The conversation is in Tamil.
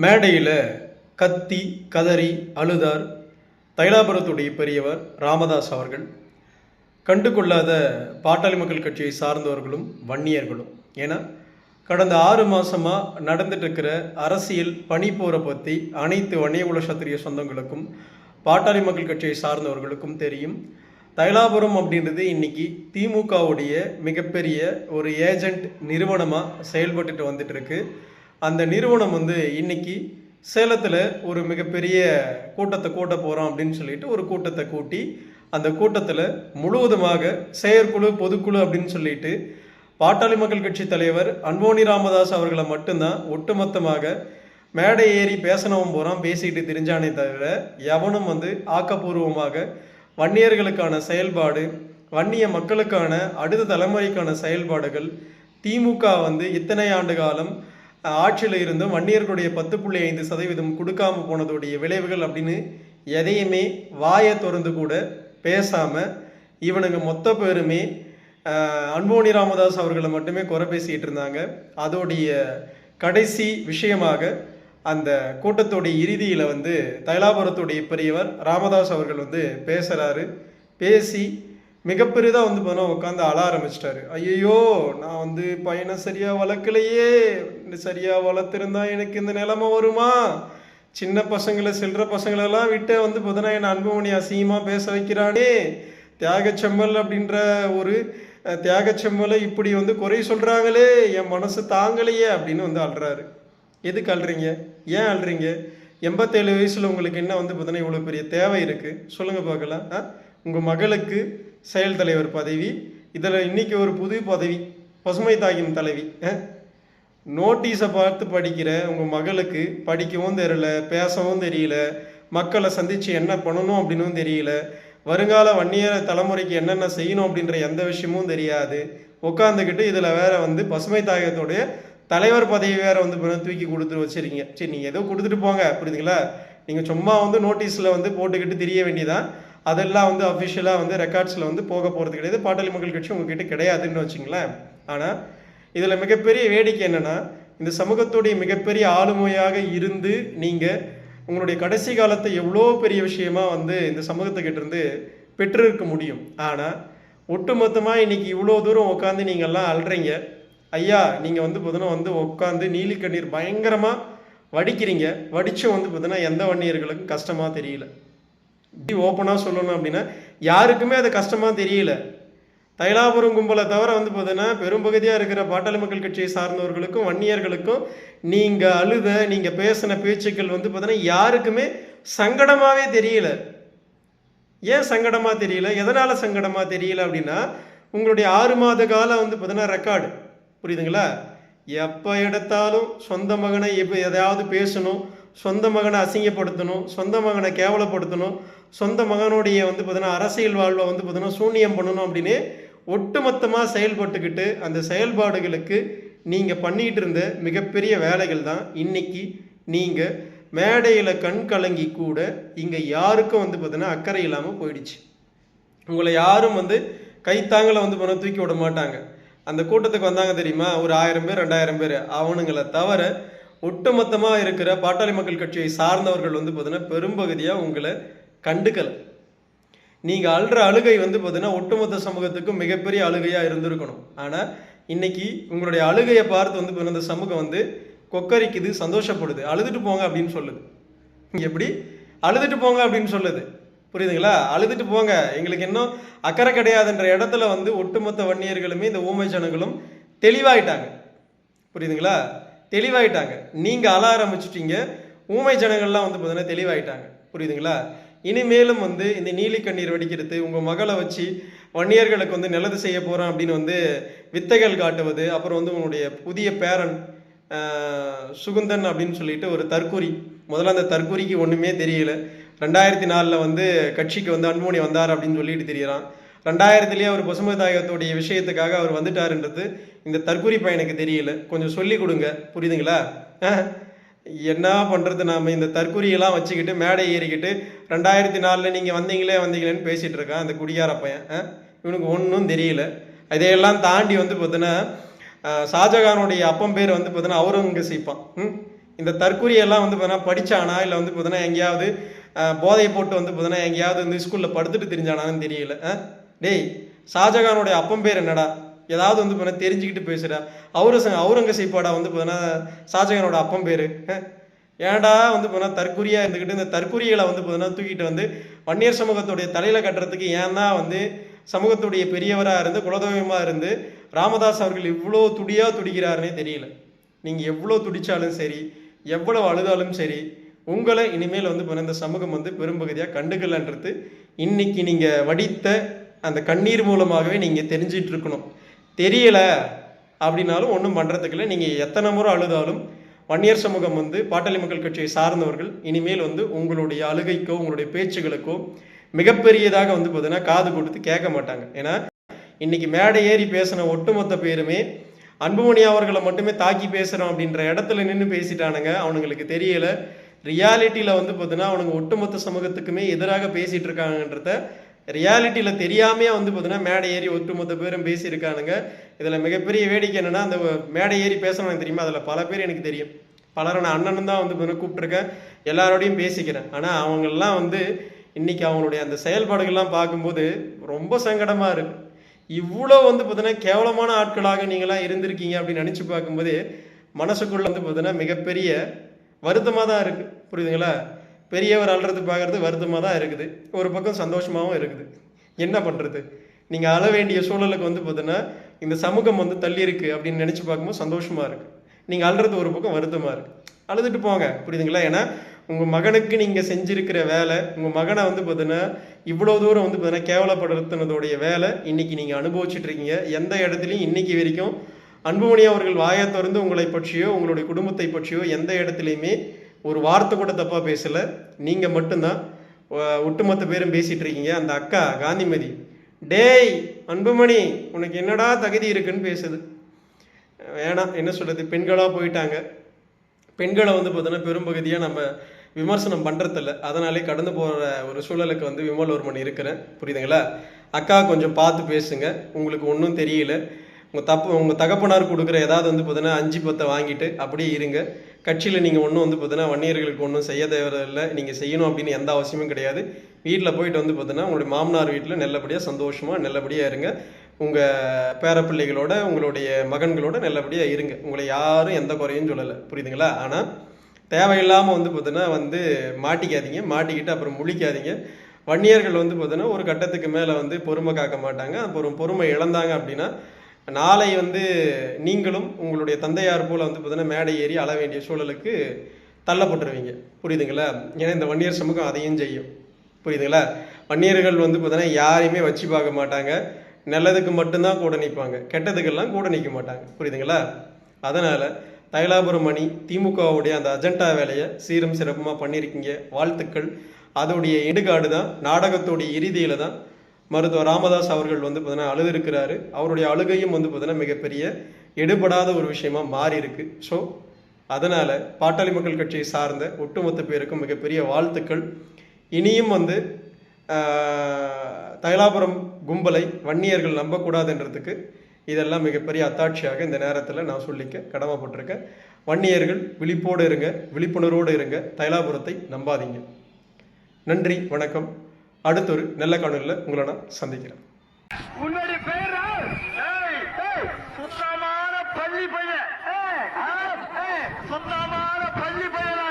மேடையில் கத்தி கதறி அழுதார் தைலாபுரத்துடைய பெரியவர் ராமதாஸ் அவர்கள். கண்டுகொள்ளாத பாட்டாளி மக்கள் கட்சியை சார்ந்தவர்களும் வன்னியர்களும். ஏன்னா கடந்த 6 மாதமாக நடந்துட்டு இருக்கிற அரசியல் பனிப்போரை பற்றி அனைத்து வன்னியகுல சத்திரிய சொந்தங்களுக்கும் பாட்டாளி மக்கள் கட்சியை சார்ந்தவர்களுக்கும் தெரியும். தைலாபுரம் அப்படின்றது இன்னைக்கு திமுகவுடைய மிகப்பெரிய ஒரு ஏஜெண்ட் நிறுவனமாக செயல்பட்டுட்டு வந்துட்டு இருக்கு. அந்த நிறுவனம் இன்னைக்கு சேலத்தில் ஒரு மிகப்பெரிய கூட்டத்தை கூட்ட போகிறோம் அப்படின்னு சொல்லிட்டு ஒரு கூட்டத்தை கூட்டி அந்த கூட்டத்தில் முழுவதுமாக செயற்குழு பொதுக்குழு அப்படின்னு சொல்லிட்டு பாட்டாளி மக்கள் கட்சி தலைவர் அன்போனி ராமதாஸ் அவர்களை மட்டும்தான் ஒட்டுமொத்தமாக மேடை ஏறி பேசணும் போகிறான், பேசிட்டு தெரிஞ்சானே தவிர எவனும் ஆக்கப்பூர்வமாக வன்னியர்களுக்கான செயல்பாடு, வன்னிய மக்களுக்கான அடுத்த தலைமுறைக்கான செயல்பாடுகள், திமுக இத்தனை ஆண்டு காலம் ஆட்சியில் இருந்தும் வன்னியர்களுடைய 10.5% கொடுக்காம போனதுடைய விளைவுகள் அப்படின்னு எதையுமே வாயை திறந்து கூட பேசாமல் இவனுங்க மொத்த பேருமே அன்போனி ராமதாஸ் அவர்களை மட்டுமே குறை பேசிக்கிட்டு இருந்தாங்க. அதோடைய கடைசி விஷயமாக அந்த கூட்டத்துடைய இறுதியில் தைலாபுரத்துடைய பெரியவர் ராமதாஸ் அவர்கள் பேசுகிறாரு. பேசி மிகப்பெரியதாக பார்த்தோன்னா உட்காந்து அழ ஆரம்பிச்சிட்டாரு. ஐயோ, நான் பையனை சரியாக வளர்க்கலையே, சரியாக வளர்த்துருந்தா எனக்கு இந்த நிலைமை வருமா? சின்ன பசங்களை சில்லற பசங்களெல்லாம் விட்டு பார்த்தோன்னா என்னை அன்புமணி அசிங்கமாக பேச வைக்கிறானே, தியாகச்செம்மல் அப்படின்ற ஒரு தியாகச்செம்மலை இப்படி குறை சொல்கிறாங்களே, என் மனசு தாங்கலையே அப்படின்னு அழுறாரு. எதுக்கு அழுறீங்க? ஏன் அழுறீங்க? 87 வயசில் உங்களுக்கு என்ன பார்த்தோன்னா இவ்வளோ பெரிய தேவை இருக்குது? சொல்லுங்கள் பார்க்கலாம். உங்கள் மகளுக்கு செயல் தலைவர் பதவி, இதில் இன்றைக்கி ஒரு புது பதவி, பசுமை தாயும் தலைவி. நோட்டீஸை பார்த்து படிக்கிற உங்கள் மகளுக்கு படிக்கவும் தெரியல, பேசவும் தெரியல, மக்களை சந்தித்து என்ன பண்ணணும் அப்படின்னும் தெரியல, வருங்கால வன்னிய தலைமுறைக்கு என்னென்ன செய்யணும் அப்படின்ற எந்த விஷயமும் தெரியாது. உட்காந்துக்கிட்டு இதில் வேற பசுமை தாயகத்துடைய தலைவர் பதவி வேற தூக்கி கொடுத்துட்டு வச்சுருக்கீங்க. சரி, நீங்கள் ஏதோ கொடுத்துட்டு போங்க, புரியுதுங்களா? நீங்கள் சும்மா நோட்டீஸில் போட்டுக்கிட்டு தெரிய வேண்டியதான். அதெல்லாம் அஃபிஷியலாக ரெக்கார்ட்ஸில் போக போகிறது கிடையாது. பாட்டாளி மக்கள் கட்சி உங்ககிட்ட கிடையாதுன்னு வச்சுங்களேன். ஆனால் இதில் மிகப்பெரிய வேடிக்கை என்னென்னா, இந்த சமூகத்துடைய மிகப்பெரிய ஆளுமையாக இருந்து நீங்கள் உங்களுடைய கடைசி காலத்தை எவ்வளோ பெரிய விஷயமா இந்த சமூகத்துக்கிட்ட இருந்து பெற்றிருக்க முடியும். ஆனால் ஒட்டுமொத்தமாக இன்னைக்கு இவ்வளோ தூரம் உட்காந்து நீங்கள்லாம் அல்றீங்க. ஐயா, நீங்கள் பார்த்தோன்னா உட்காந்து நீலி கண்ணீர் பயங்கரமாக வடிக்கிறீங்க. வடிச்சும் பார்த்தோன்னா எந்த வன்னியர்களுக்கும் கஷ்டமாக தெரியல. இப்படி ஓப்பனாக சொல்லணும் அப்படின்னா யாருக்குமே அது கஷ்டமாக தெரியல. தைலாபுரம் கும்பலை தவிர பார்த்தீங்கன்னா பெரும்பகுதியாக இருக்கிற பாட்டாளி மக்கள் கட்சியை சார்ந்தவர்களுக்கும் வன்னியர்களுக்கும் நீங்கள் அழுத நீங்கள் பேசின பேச்சுக்கள் பார்த்தீங்கன்னா யாருக்குமே சங்கடமாகவே தெரியல. ஏன் சங்கடமாக தெரியல? எதனால் சங்கடமாக தெரியல அப்படின்னா, உங்களுடைய 6 மாத காலம் பார்த்தீங்கன்னா ரெக்கார்டு, புரியுதுங்களா? எப்போ எடுத்தாலும் சொந்த மகனை எதையாவது பேசணும், சொந்த மகனை அசிங்கப்படுத்தணும், சொந்த மகனை கேவலப்படுத்தணும், சொந்த மகனுடைய பார்த்தீங்கன்னா அரசியல் வாழ்வை பார்த்தீங்கன்னா சூன்யம் பண்ணணும் அப்படின்னு ஒட்டுமொத்தமாக செயல்பட்டுக்கிட்டு அந்த செயல்பாடுகளுக்கு நீங்கள் பண்ணிகிட்டு இருந்த மிகப்பெரிய வேலைகள் தான் இன்னைக்கு நீங்கள் மேடையில் கண் கலங்கி கூட இங்கே யாருக்கும் பார்த்தீங்கன்னா அக்கறை இல்லாமல் போயிடுச்சு. உங்களை யாரும் கைத்தாங்களை தூக்கி விட மாட்டாங்க. அந்த கூட்டத்துக்கு வந்தாங்க தெரியுமா, ஒரு 1000 பேர் 2000 பேர், அவனுங்களை தவிர ஒட்டுமொத்தமாக இருக்கிற பாட்டாளி மக்கள் கட்சியை சார்ந்தவர்கள் பார்த்தீங்கன்னா பெரும்பகுதியாக உங்களை கண்டுக்கலை. நீங்கள் அழுற அழுகை பார்த்தீங்கன்னா ஒட்டுமொத்த சமூகத்துக்கும் மிகப்பெரிய அழுகையாக இருந்திருக்கணும். ஆனால் இன்னைக்கு உங்களுடைய அழுகையை பார்த்து இந்த சமூகம் கொக்கரிக்குது, சந்தோஷப்படுது. அழுதுட்டு போங்க அப்படின்னு சொல்லுது. எப்படி அழுதுட்டு போங்க அப்படின்னு சொல்லுது, புரியுதுங்களா? அழுதுட்டு போங்க, எங்களுக்கு இன்னும் அக்கறை கிடையாதுன்ற இடத்துல ஒட்டுமொத்த வன்னியர்களுமே இந்த ஊமை ஜனங்களும் தெளிவாயிட்டாங்க, புரியுதுங்களா? தெளிவாயிட்டாங்க. நீங்கள் அழ ஆரம்பிச்சிட்டீங்க, ஊமை ஜனங்கள்லாம் பார்த்தீங்கன்னா தெளிவாயிட்டாங்க, புரியுதுங்களா? இனிமேலும் இந்த நீலி கண்ணீர் வடிக்கிறது, உங்கள் மகளை வச்சு வன்னியர்களுக்கு நல்லது செய்ய போகிறோம் அப்படின்னு வித்தைகள் காட்டுவது, அப்புறம் உங்களுடைய புதிய பேரன் சுகுந்தன் அப்படின்னு சொல்லிட்டு ஒரு தற்கூரி. முதல்ல அந்த தற்கூரிக்கு ஒன்றுமே தெரியல. 2004 கட்சிக்கு அன்புமணி வந்தார் அப்படின்னு சொல்லிட்டு தெரியறான். 2000 ஒரு பசுமை தாயகத்துடைய விஷயத்துக்காக அவர் வந்துட்டாருன்றது இந்த தற்கூரி பையனுக்கு தெரியல. கொஞ்சம் சொல்லி கொடுங்க, புரியுதுங்களா? என்ன பண்ணுறது? நாம் இந்த தற்கூரியெல்லாம் வச்சுக்கிட்டு மேடை ஏறிக்கிட்டு 2004 நீங்கள் வந்தீங்களேன்னு பேசிகிட்டு இருக்கான் அந்த குடியார பையன். இவனுக்கு ஒன்றும் தெரியல. இதையெல்லாம் தாண்டி பார்த்தீங்கன்னா ஷாஜகானுடைய அப்பம் பேர் பார்த்தீங்கன்னா அவுரங்கசீப்பான். இந்த தற்கொலையெல்லாம் வந்து பார்த்தீங்கன்னா படித்தானா இல்லை வந்து பார்த்தீங்கன்னா எங்கேயாவது போதையை போட்டு வந்து பார்த்தீங்கன்னா எங்கேயாவது வந்து ஸ்கூலில் படுத்துட்டு தெரிஞ்சானான்னு தெரியல. டேய், ஷாஜகானுடைய அப்பம் பேர் என்னடா? ஏதாவது வந்து பார்த்தீங்கன்னா தெரிஞ்சுக்கிட்டு பேசுகிறா. அவுரங்கசீப்பாடா வந்து பார்த்தீங்கன்னா ஷாஜகானோட அப்பம் பேர்? ஏன்டா வந்து பார்த்தீங்கன்னா தற்கொலையாக இருந்துக்கிட்டு இந்த தற்கொலைகளை வந்து பார்த்தீங்கன்னா தூக்கிட்டு வந்து வன்னியர் சமூகத்துடைய தலையில் கட்டுறதுக்கு ஏன் தான் வந்து சமூகத்துடைய பெரியவராக இருந்து குலதெய்வமாக இருந்து ராமதாஸ் அவர்கள் இவ்வளோ துடிக்கிறாருன்னே தெரியல. நீங்கள் எவ்வளோ துடித்தாலும் சரி, எவ்வளோ அழுதாலும் சரி, உங்களை இனிமேல் வந்து இந்த சமூகம் வந்து பெரும்பகுதியாக கண்டுக்கலன்றது இன்னைக்கு நீங்கள் வடித்த அந்த கண்ணீர் மூலமாகவே நீங்கள் தெரிஞ்சிட்டு இருக்கணும். தெரியலை அப்படின்னாலும் ஒன்றும் பண்ணுறதுக்குள்ள நீங்கள் எத்தனை முறை அழுதாலும் வன்னியர் சமூகம் வந்து பாட்டாளி மக்கள் கட்சியை சார்ந்தவர்கள் இனிமேல் வந்து உங்களுடைய அழுகைக்கோ உங்களுடைய பேச்சுகளுக்கோ மிகப்பெரியதாக வந்து பார்த்தீங்கன்னா காது கொடுத்து கேட்க மாட்டாங்க. ஏன்னா இன்னைக்கு மேடை ஏறி பேசின ஒட்டுமொத்த பேருமே அன்புமணி அவர்களை மட்டுமே தாக்கி பேசுகிறோம் அப்படின்ற இடத்துல நின்று பேசிட்டானுங்க. அவனுங்களுக்கு தெரியல ரியாலிட்டியில் வந்து பார்த்தீங்கன்னா அவனுங்க ஒட்டுமொத்த சமூகத்துக்குமே எதிராக பேசிகிட்டு இருக்காங்கன்றத ரியாலிட்டியில் தெரியாமையே வந்து பார்த்தீங்கன்னா மேடை ஏறி ஒட்டுமொத்த பேரும் பேசியிருக்கானுங்க. இதில் மிகப்பெரிய வேடிக்கை என்னென்னா, அந்த மேடை ஏறி பேசணும் தெரியுமா, அதில் பல பேர் எனக்கு தெரியும். பலரை நான் அண்ணனும் தான் வந்து பார்த்தீங்கன்னா கூப்பிட்ருக்கேன், எல்லாரோடையும் பேசிக்கிறேன். ஆனால் அவங்கெல்லாம் வந்து இன்றைக்கி அவங்களுடைய அந்த செயல்பாடுகள்லாம் பார்க்கும்போது ரொம்ப சங்கடமாக இருக்குது. இவ்வளோ வந்து பார்த்தீங்கன்னா கேவலமான ஆட்களாக நீங்களாம் இருந்திருக்கீங்க அப்படின்னு நினச்சி பார்க்கும்போது மனசுக்குள்ளே வந்து பார்த்தீங்கன்னா மிகப்பெரிய வருத்தமாக தான் இருக்குது. புரியுதுங்களா? பெரியவர் அழுறது பார்க்குறது வருத்தமாக தான் இருக்குது, ஒரு பக்கம் சந்தோஷமாகவும் இருக்குது. என்ன பண்ணுறது? நீங்கள் அழ வேண்டிய சூழலுக்கு வந்து பார்த்தீங்கன்னா இந்த சமூகம் வந்து தள்ளி இருக்குது அப்படின்னு நினச்சி பார்க்கும்போது சந்தோஷமாக இருக்குது. நீங்கள் அழுறது ஒரு பக்கம் வருத்தமாக இருக்குது. அழுதுட்டு போங்க, புரியுதுங்களா? ஏன்னா உங்கள் மகனுக்கு நீங்கள் செஞ்சுருக்கிற வேலை, உங்கள் மகனை வந்து பார்த்தீங்கன்னா இவ்வளோ தூரம் வந்து பார்த்தீங்கன்னா கேவலப்படுத்தினதோடைய வேலை இன்றைக்கி நீங்கள் அனுபவிச்சுட்டு இருக்கீங்க. எந்த இடத்துலையும் இன்றைக்கி வரைக்கும் அன்புமணி அவர்கள் வாயை திறந்து உங்களை பற்றியோ உங்களுடைய குடும்பத்தை பற்றியோ எந்த இடத்துலையுமே ஒரு வார்த்தை கூட தப்பாக பேசலை. நீங்கள் மட்டும்தான் ஒட்டுமொத்த பேரும் பேசிகிட்டு இருக்கீங்க. அந்த அக்கா காந்திமதி, டேய் அன்புமணி உனக்கு என்னடா தகுதி இருக்குன்னு பேசுது. வேணாம், என்ன சொல்கிறது, பெண்களாக போயிட்டாங்க. பெண்களை வந்து பார்த்தோன்னா பெரும்பகுதியாக நம்ம விமர்சனம் பண்ணுறதில்ல, அதனாலே கடந்து போகிற ஒரு சூழலுக்கு வந்து விமல்வர்மன் இருக்கிறேன். புரியுதுங்களா? அக்கா கொஞ்சம் பார்த்து பேசுங்க. உங்களுக்கு ஒன்றும் தெரியல. உங்கள் தகப்பனார் கொடுக்குற ஏதாவது வந்து பார்த்தீங்கன்னா 5-10 வாங்கிட்டு அப்படியே இருங்க. கட்சியில் நீங்கள் ஒன்றும் வந்து பார்த்தீங்கன்னா வன்னியர்களுக்கு ஒன்றும் செய்ய தேவையில்லை, நீங்கள் செய்யணும் அப்படின்னு எந்த அவசியமும் கிடையாது. வீட்டில் போயிட்டு வந்து பார்த்தீங்கன்னா உங்களுடைய மாமனார் வீட்டில் நல்லபடியாக சந்தோஷமாக நல்லபடியாக இருங்க. உங்கள் பேரப்பிள்ளைகளோட உங்களுடைய மகன்களோட நல்லபடியாக இருங்க. உங்களை யாரும் எந்த குறையும் சொல்லலை, புரியுதுங்களா? ஆனால் தேவையில்லாமல் வந்து பார்த்தீங்கன்னா வந்து மாட்டிக்காதீங்க. மாட்டிக்கிட்டு அப்புறம் முழிக்காதீங்க. வன்னியர்கள் வந்து பார்த்தீங்கன்னா ஒரு கட்டத்துக்கு மேலே வந்து பொறுமை காக்க மாட்டாங்க. அப்புறம் பொறுமை இழந்தாங்க அப்படின்னா நாளை வந்து நீங்களும் உங்களுடைய தந்தையார் போல் வந்து பார்த்தீங்கன்னா மேடை ஏறி அழ வேண்டிய சூழலுக்கு தள்ளப்பட்டுருவீங்க. புரியுதுங்களா? ஏன்னா இந்த வன்னியர் சமூகம் அதையும் செய்யும். புரியுதுங்களா? வன்னியர்கள் வந்து பார்த்தீங்கன்னா யாரையுமே வச்சு பார்க்க மாட்டாங்க. நல்லதுக்கு மட்டும்தான் கூட நிற்பாங்க, கெட்டதுக்கெல்லாம் கூட நிற்க மாட்டாங்க. புரியுதுங்களா? அதனால் தைலாபுரம் அணி திமுகவுடைய அந்த அஜெண்டா வேலையை சீரும் சிறப்புமாக பண்ணியிருக்கீங்க, வாழ்த்துக்கள். அதோடைய இடுகாடு தான் நாடகத்துடைய இறுதியில் தான் மருத்துவர் ராமதாஸ் அவர்கள் வந்து பார்த்தீங்கன்னா அழுதுருக்கிறாரு. அவருடைய அழுகையும் வந்து பார்த்தீங்கன்னா மிகப்பெரிய எடுபடாத ஒரு விஷயமா மாறி இருக்கு. ஸோ அதனால் பாட்டாளி மக்கள் கட்சியை சார்ந்த ஒட்டுமொத்த பேருக்கும் மிகப்பெரிய வாழ்த்துக்கள். இனியும் வந்து தைலாபுரம் கும்பலை வன்னியர்கள் நம்பக்கூடாதுன்றதுக்கு இதெல்லாம் மிகப்பெரிய அத்தாட்சியாக இந்த நேரத்தில் நான் சொல்லிக்க கடமைப்பட்டிருக்கேன். வன்னியர்கள் விழிப்போடு இருங்க, விழிப்புணர்வோடு இருங்க, தைலாபுரத்தை நம்பாதீங்க. நன்றி, வணக்கம். அடுத்த ஒரு நல்ல காணொலியில் உங்களை நான் சந்திக்கிறேன். உன்னுடைய பேர் சுத்தமான பள்ளி பையன், சுத்தமான பள்ளி பையன்.